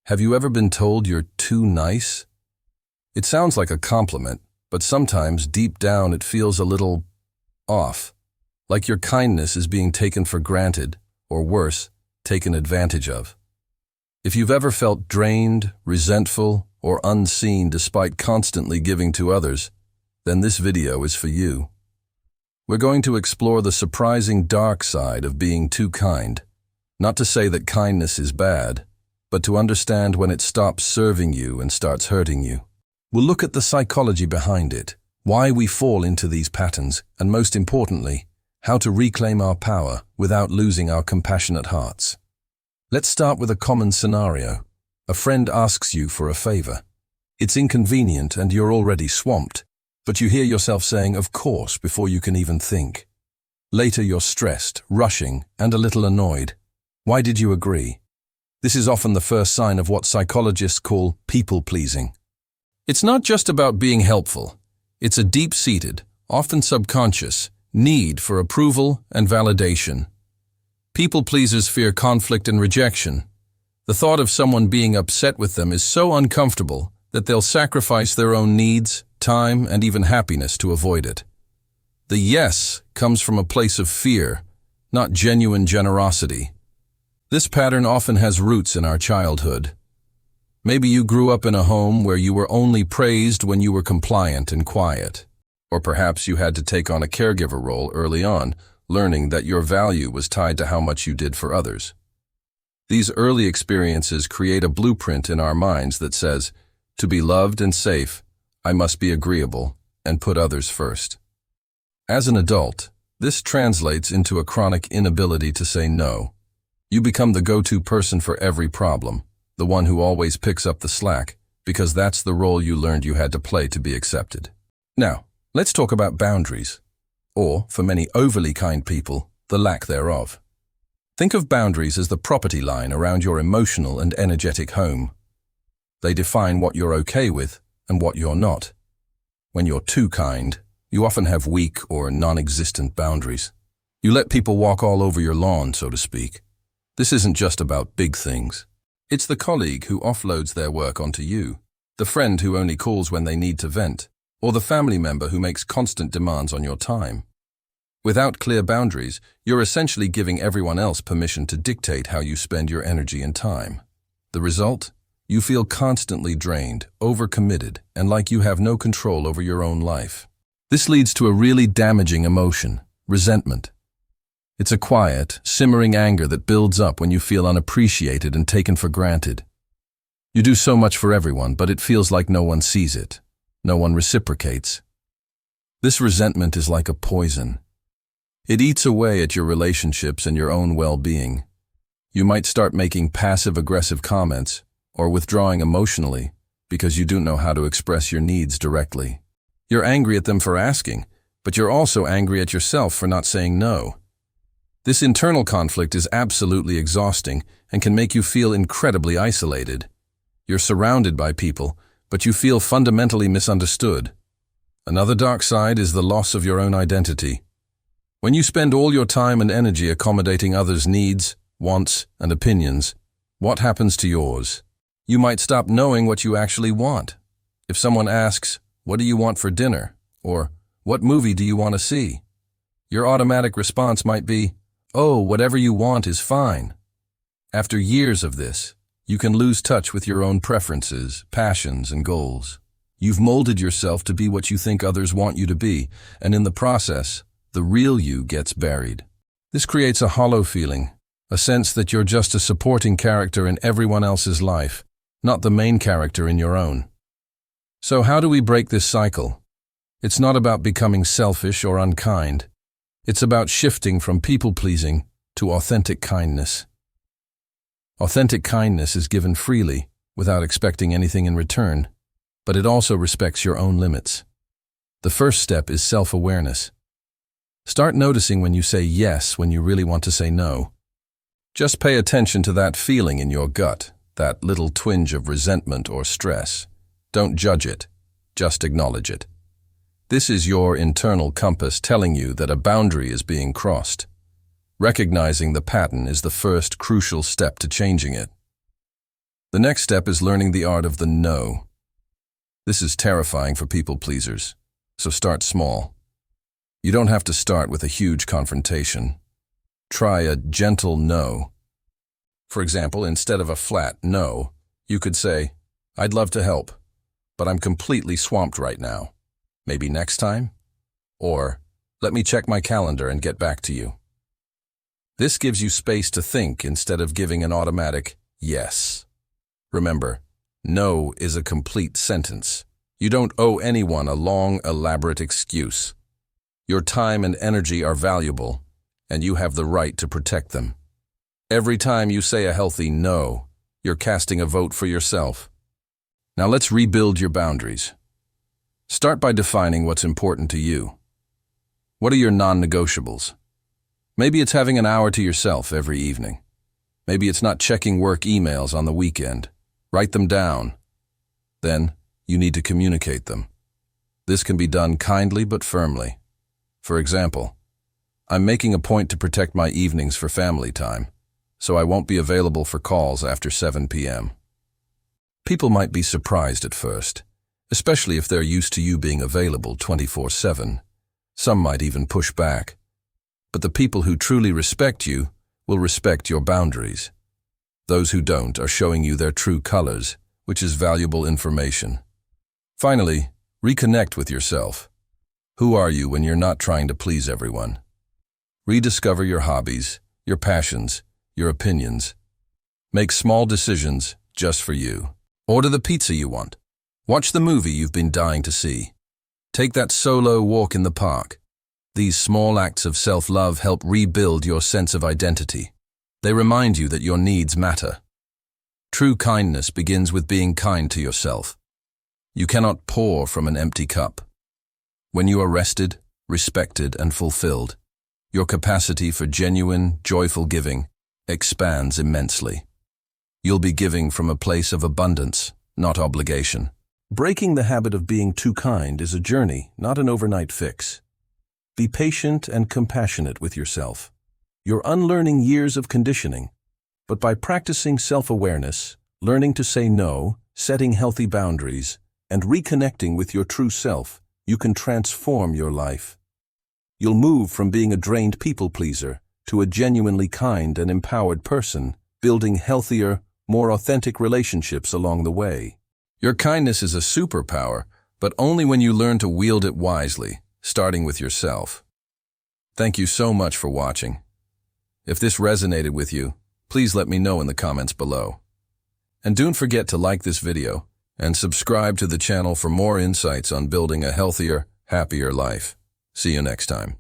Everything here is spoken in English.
Have you ever been told you're too nice? It sounds like a compliment, but sometimes deep down it feels a little off, like your kindness is being taken for granted, or worse, taken advantage of. If you've ever felt drained, resentful, or unseen despite constantly giving to others, then this video is for you. We're going to explore the surprising dark side of being too kind. Not to say that kindness is bad, but to understand when it stops serving you and starts hurting you. We'll look at the psychology behind it, why we fall into these patterns, and most importantly, how to reclaim our power without losing our compassionate hearts. Let's start with a common scenario. A friend asks you for a favor. It's inconvenient and you're already swamped, but you hear yourself saying, "Of course," before you can even think. Later you're stressed, rushing, and a little annoyed. Why did you agree? This is often the first sign of what psychologists call people-pleasing. It's not just about being helpful. It's a deep-seated, often subconscious, need for approval and validation. People-pleasers fear conflict and rejection. The thought of someone being upset with them is so uncomfortable that they'll sacrifice their own needs, time, and even happiness to avoid it. The yes comes from a place of fear, not genuine generosity. This pattern often has roots in our childhood. Maybe you grew up in a home where you were only praised when you were compliant and quiet. Or perhaps you had to take on a caregiver role early on, learning that your value was tied to how much you did for others. These early experiences create a blueprint in our minds that says, to be loved and safe, I must be agreeable and put others first. As an adult, this translates into a chronic inability to say no. You become the go-to person for every problem, the one who always picks up the slack, because that's the role you learned you had to play to be accepted. Now, let's talk about boundaries, or, for many overly kind people, the lack thereof. Think of boundaries as the property line around your emotional and energetic home. They define what you're okay with and what you're not. When you're too kind, you often have weak or non-existent boundaries. You let people walk all over your lawn, so to speak. This isn't just about big things. It's the colleague who offloads their work onto you, the friend who only calls when they need to vent, or the family member who makes constant demands on your time. Without clear boundaries, you're essentially giving everyone else permission to dictate how you spend your energy and time. The result? You feel constantly drained, overcommitted, and like you have no control over your own life. This leads to a really damaging emotion, resentment. It's a quiet, simmering anger that builds up when you feel unappreciated and taken for granted. You do so much for everyone, but it feels like no one sees it. No one reciprocates. This resentment is like a poison. It eats away at your relationships and your own well-being. You might start making passive-aggressive comments or withdrawing emotionally because you don't know how to express your needs directly. You're angry at them for asking, but you're also angry at yourself for not saying no. This internal conflict is absolutely exhausting and can make you feel incredibly isolated. You're surrounded by people, but you feel fundamentally misunderstood. Another dark side is the loss of your own identity. When you spend all your time and energy accommodating others' needs, wants, and opinions, what happens to yours? You might stop knowing what you actually want. If someone asks, "What do you want for dinner?" or "What movie do you want to see?" your automatic response might be, "Oh, whatever you want is fine." After years of this, you can lose touch with your own preferences, passions, and goals. You've molded yourself to be what you think others want you to be, and in the process, the real you gets buried. This creates a hollow feeling, a sense that you're just a supporting character in everyone else's life, not the main character in your own. So how do we break this cycle? It's not about becoming selfish or unkind. It's about shifting from people-pleasing to authentic kindness. Authentic kindness is given freely, without expecting anything in return, but it also respects your own limits. The first step is self-awareness. Start noticing when you say yes when you really want to say no. Just pay attention to that feeling in your gut, that little twinge of resentment or stress. Don't judge it, just acknowledge it. This is your internal compass telling you that a boundary is being crossed. Recognizing the pattern is the first crucial step to changing it. The next step is learning the art of the no. This is terrifying for people pleasers, so start small. You don't have to start with a huge confrontation. Try a gentle no. For example, instead of a flat no, you could say, "I'd love to help, but I'm completely swamped right now. Maybe next time?" Or, "Let me check my calendar and get back to you." This gives you space to think instead of giving an automatic yes. Remember, no is a complete sentence. You don't owe anyone a long, elaborate excuse. Your time and energy are valuable, and you have the right to protect them. Every time you say a healthy no, you're casting a vote for yourself. Now let's rebuild your boundaries. Start by defining what's important to you. What are your non-negotiables? Maybe it's having an hour to yourself every evening. Maybe it's not checking work emails on the weekend. Write them down. Then, you need to communicate them. This can be done kindly but firmly. For example, "I'm making a point to protect my evenings for family time, so I won't be available for calls after 7 p.m. People might be surprised at first, especially if they're used to you being available 24/7. Some might even push back. But the people who truly respect you will respect your boundaries. Those who don't are showing you their true colors, which is valuable information. Finally, reconnect with yourself. Who are you when you're not trying to please everyone? Rediscover your hobbies, your passions, your opinions. Make small decisions just for you. Order the pizza you want. Watch the movie you've been dying to see. Take that solo walk in the park. These small acts of self-love help rebuild your sense of identity. They remind you that your needs matter. True kindness begins with being kind to yourself. You cannot pour from an empty cup. When you are rested, respected, and fulfilled, your capacity for genuine, joyful giving expands immensely. You'll be giving from a place of abundance, not obligation. Breaking the habit of being too kind is a journey, not an overnight fix. Be patient and compassionate with yourself. You're unlearning years of conditioning, but by practicing self-awareness, learning to say no, setting healthy boundaries, and reconnecting with your true self, you can transform your life. You'll move from being a drained people pleaser to a genuinely kind and empowered person, building healthier, more authentic relationships along the way. Your kindness is a superpower, but only when you learn to wield it wisely, starting with yourself. Thank you so much for watching. If this resonated with you, please let me know in the comments below. And don't forget to like this video and subscribe to the channel for more insights on building a healthier, happier life. See you next time.